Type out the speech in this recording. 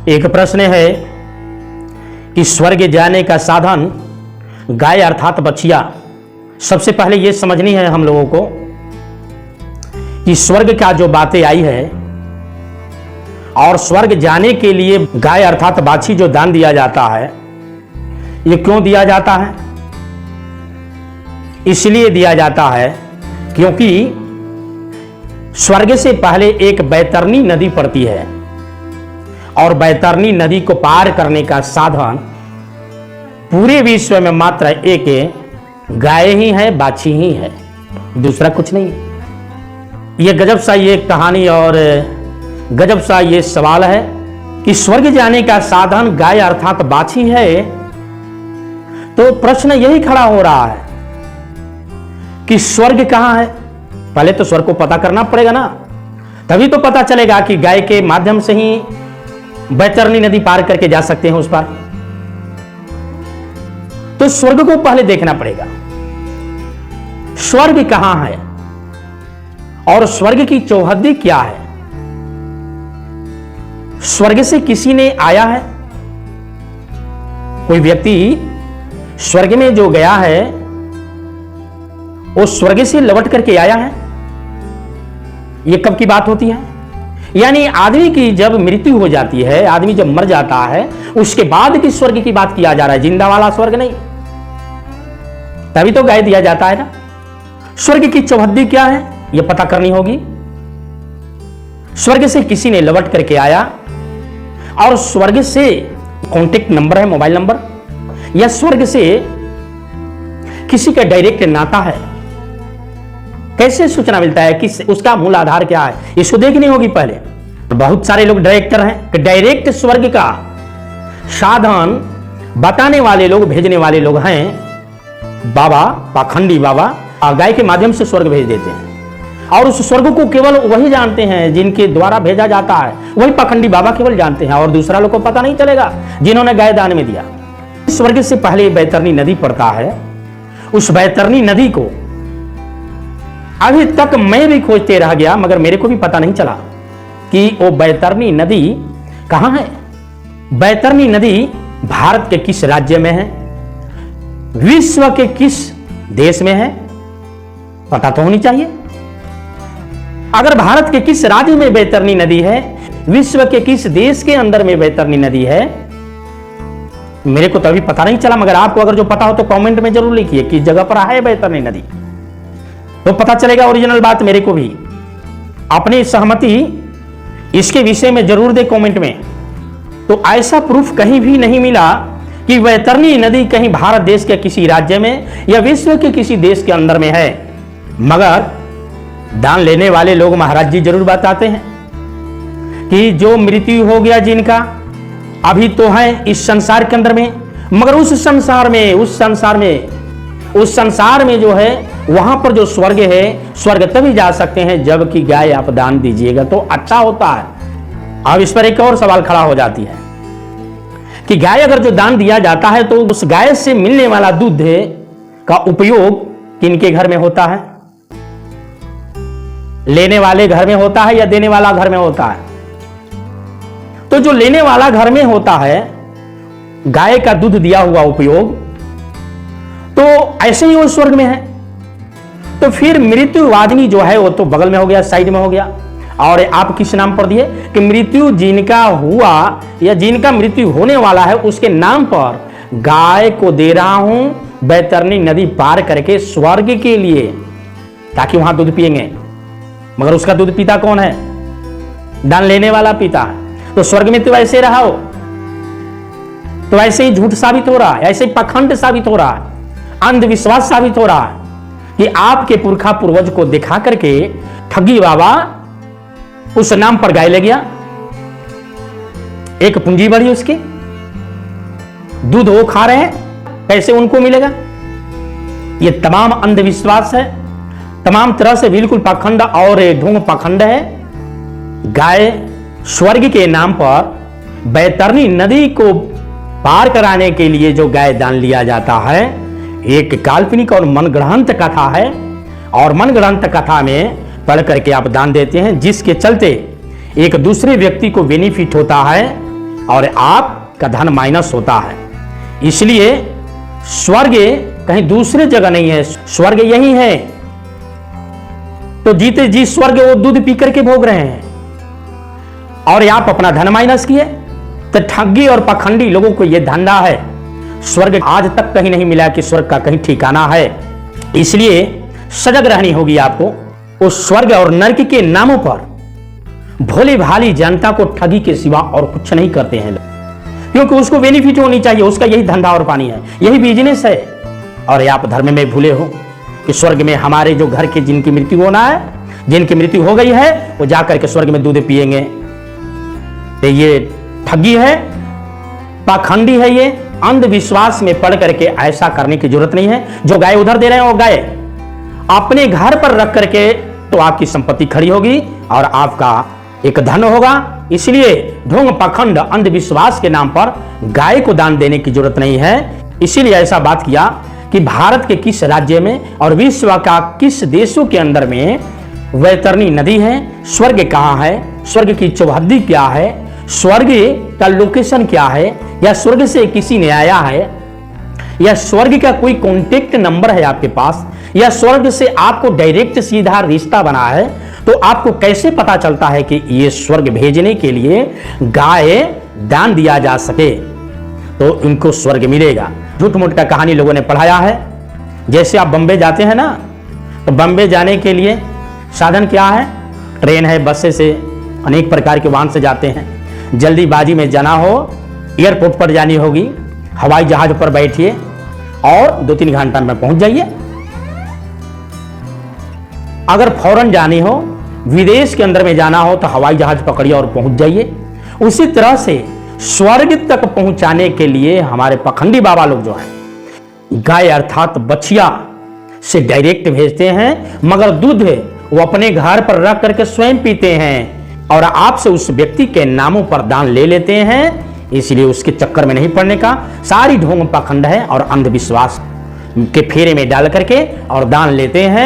एक प्रश्न है कि स्वर्ग जाने का साधन गाय अर्थात बछिया। सबसे पहले यह समझनी है हम लोगों को कि स्वर्ग का जो बातें आई है और स्वर्ग जाने के लिए गाय अर्थात बाछी जो दान दिया जाता है, ये क्यों दिया जाता है? इसलिए दिया जाता है क्योंकि स्वर्ग से पहले एक बैतरनी नदी पड़ती है और बैतरनी नदी को पार करने का साधन पूरे विश्व में मात्र एक गाय ही है, बाछी ही है, दूसरा कुछ नहीं। यह गजब सा ये कहानी और गजब सा ये सवाल है कि स्वर्ग जाने का साधन गाय अर्थात बाछी है, तो प्रश्न यही खड़ा हो रहा है कि स्वर्ग कहां है। पहले तो स्वर्ग को पता करना पड़ेगा ना, तभी तो पता चलेगा कि गाय के माध्यम से ही बैतरनी नदी पार करके जा सकते हैं उस पार। तो स्वर्ग को पहले देखना पड़ेगा, स्वर्ग कहां है और स्वर्ग की चौहद्दी क्या है। स्वर्ग से किसी ने आया है, कोई व्यक्ति स्वर्ग में जो गया है वो स्वर्ग से लौट करके आया है। यह कब की बात होती है? यानी आदमी की जब मृत्यु हो जाती है, आदमी जब मर जाता है, उसके बाद की स्वर्ग की बात किया जा रहा है, जिंदा वाला स्वर्ग नहीं। तभी तो गाय दिया जाता है ना। स्वर्ग की चौहद्दी क्या है यह पता करनी होगी। स्वर्ग से किसी ने लौट करके आया और स्वर्ग से कॉन्टेक्ट नंबर है, मोबाइल नंबर, या स्वर्ग से किसी का डायरेक्ट नाता है। कैसे सूचना मिलता है, किस उसका मूल आधार क्या है, इसको देखनी होगी पहले। बहुत सारे लोग डायरेक्टर हैं कि डायरेक्ट स्वर्ग का साधन बताने वाले लोग, भेजने वाले लोग हैं बाबा, पाखंडी बाबा, गाय के माध्यम से स्वर्ग भेज देते हैं और उस स्वर्ग को केवल वही जानते हैं जिनके द्वारा भेजा जाता है, वही पाखंडी बाबा केवल जानते हैं और दूसरा लोग को पता नहीं चलेगा जिन्होंने गाय दान में दिया। स्वर्ग से पहले बैतरनी नदी पड़ता है, उस बैतरनी नदी को अभी तक मैं भी खोजते रह गया मगर मेरे को भी पता नहीं चला कि वो बैतरनी नदी कहां है। बैतरनी नदी भारत के किस राज्य में है, विश्व के किस देश में है, पता तो होनी चाहिए। अगर भारत के किस राज्य में बैतरनी नदी है, विश्व के किस देश के अंदर में बैतरनी नदी है, मेरे को तो अभी पता नहीं चला। मगर आपको अगर जो पता हो तो कमेंट में जरूर लिखिए किस जगह पर है बैतरनी नदी, तो पता चलेगा ओरिजिनल बात मेरे को भी। अपनी सहमति इसके विषय में जरूर दे कमेंट में। तो ऐसा प्रूफ कहीं भी नहीं मिला कि बैतरनी नदी कहीं भारत देश के किसी राज्य में या विश्व के किसी देश के अंदर में है। मगर दान लेने वाले लोग महाराज जी जरूर बताते हैं कि जो मृत्यु हो गया जिनका, अभी तो है इस संसार के अंदर में, मगर उस संसार में जो है वहां पर जो स्वर्ग है, स्वर्ग तभी जा सकते हैं जबकि गाय आप दान दीजिएगा तो अच्छा होता है। अब इस पर एक और सवाल खड़ा हो जाती है कि गाय अगर जो दान दिया जाता है तो उस गाय से मिलने वाला दूध का उपयोग किनके घर में होता है? लेने वाले घर में होता है या देने वाला घर में होता है? तो जो लेने वाला घर में होता है, गाय का दूध दिया हुआ उपयोग, तो ऐसे ही वो स्वर्ग में है। तो फिर मृत्यु आदमी जो है वो तो बगल में हो गया, साइड में हो गया। और आप किस नाम पर दिए कि मृत्यु जिनका हुआ या जिनका मृत्यु होने वाला है उसके नाम पर गाय को दे रहा हूं बैतरनी नदी पार करके स्वर्ग के लिए, ताकि वहां दूध पिएंगे। मगर उसका दूध पीता कौन है? दान लेने वाला पीता है। तो स्वर्ग में तो ऐसे रहा हो, तो ऐसे ही झूठ साबित हो रहा है, ऐसे ही पाखंड साबित हो रहा है, अंधविश्वास साबित हो रहा है कि आपके पुरखा पूर्वज को दिखा करके ठगी बाबा उस नाम पर गाय ले गया, एक पूंजी बढ़ी उसकी, दूध वो खा रहे हैं, पैसे उनको मिलेगा। ये तमाम अंधविश्वास है, तमाम तरह से बिल्कुल पाखंड और ढोंग पाखंड है। गाय स्वर्ग के नाम पर बैतरनी नदी को पार कराने के लिए जो गाय दान लिया जाता है, एक काल्पनिक और मनगढ़ंत कथा है और मनगढ़ंत कथा में पढ़ करके आप दान देते हैं, जिसके चलते एक दूसरे व्यक्ति को बेनिफिट होता है और आपका धन माइनस होता है। इसलिए स्वर्ग कहीं दूसरे जगह नहीं है, स्वर्ग यही है। तो जीते जी स्वर्ग वो दूध पी करके भोग रहे हैं और आप अपना धन माइनस किए। तो ठगी और पाखंडी लोगों को यह धंधा है। स्वर्ग आज तक कहीं नहीं मिला कि स्वर्ग का कहीं ठिकाना है। इसलिए सजग रहनी होगी आपको। उस स्वर्ग और नरक के नामों पर भोले भाली जनता को ठगी के सिवा और कुछ नहीं करते हैं, क्योंकि उसको बेनिफिट होनी चाहिए। उसका यही धंधा और पानी है, यही बिजनेस है। और आप धर्म में भूले हो कि स्वर्ग में हमारे जो घर के जिनकी मृत्यु होना है, जिनकी मृत्यु हो गई है, वो जाकर के स्वर्ग में दूध पिएंगे। तो ये ठगी है, पाखंडी है। ये अंधविश्वास में पड़ करके ऐसा करने की जरूरत नहीं है। जो गाय उधर दे रहे हैं वो गाय अपने घर पर रख करके तो आपकी संपत्ति खड़ी होगी और आपका एक धन होगा। इसलिए ढोंग पाखंड अंधविश्वास के नाम पर गाय को दान देने की जरूरत नहीं है। इसीलिए ऐसा बात किया कि भारत के किस राज्य में और विश्व का किस देशों के अंदर में वैतरणी नदी है, स्वर्ग कहाँ है, स्वर्ग की चौहद्दी क्या है, स्वर्ग का लोकेशन क्या है, या स्वर्ग से किसी ने आया है, या स्वर्ग का कोई कॉन्टेक्ट नंबर है आपके पास, या स्वर्ग से आपको डायरेक्ट सीधा रिश्ता बना है, तो आपको कैसे पता चलता है कि ये स्वर्ग भेजने के लिए गाय दान दिया जा सके तो इनको स्वर्ग मिलेगा। झूठ मूठ का कहानी लोगों ने पढ़ाया है। जैसे आप बम्बे जाते हैं ना, तो बम्बे जाने के लिए साधन क्या है? ट्रेन है, बसें से, अनेक प्रकार के वाहन से जाते हैं। जल्दीबाजी में जाना हो, एयरपोर्ट पर जानी होगी, हवाई जहाज पर बैठिए और 2-3 घंटा में पहुंच जाइए। अगर फौरन जानी हो, विदेश के अंदर में जाना हो, तो हवाई जहाज पकड़िए और पहुंच जाइए। उसी तरह से स्वर्ग तक पहुंचाने के लिए हमारे पाखंडी बाबा लोग जो हैं गाय अर्थात बछिया से डायरेक्ट भेजते हैं, मगर दूध वो अपने घर पर रख करके स्वयं पीते हैं और आपसे उस व्यक्ति के नामों पर दान ले लेते हैं। इसलिए उसके चक्कर में नहीं पड़ने का। सारी ढोंग पाखंड है और अंधविश्वास के फेरे में डाल करके और दान लेते हैं।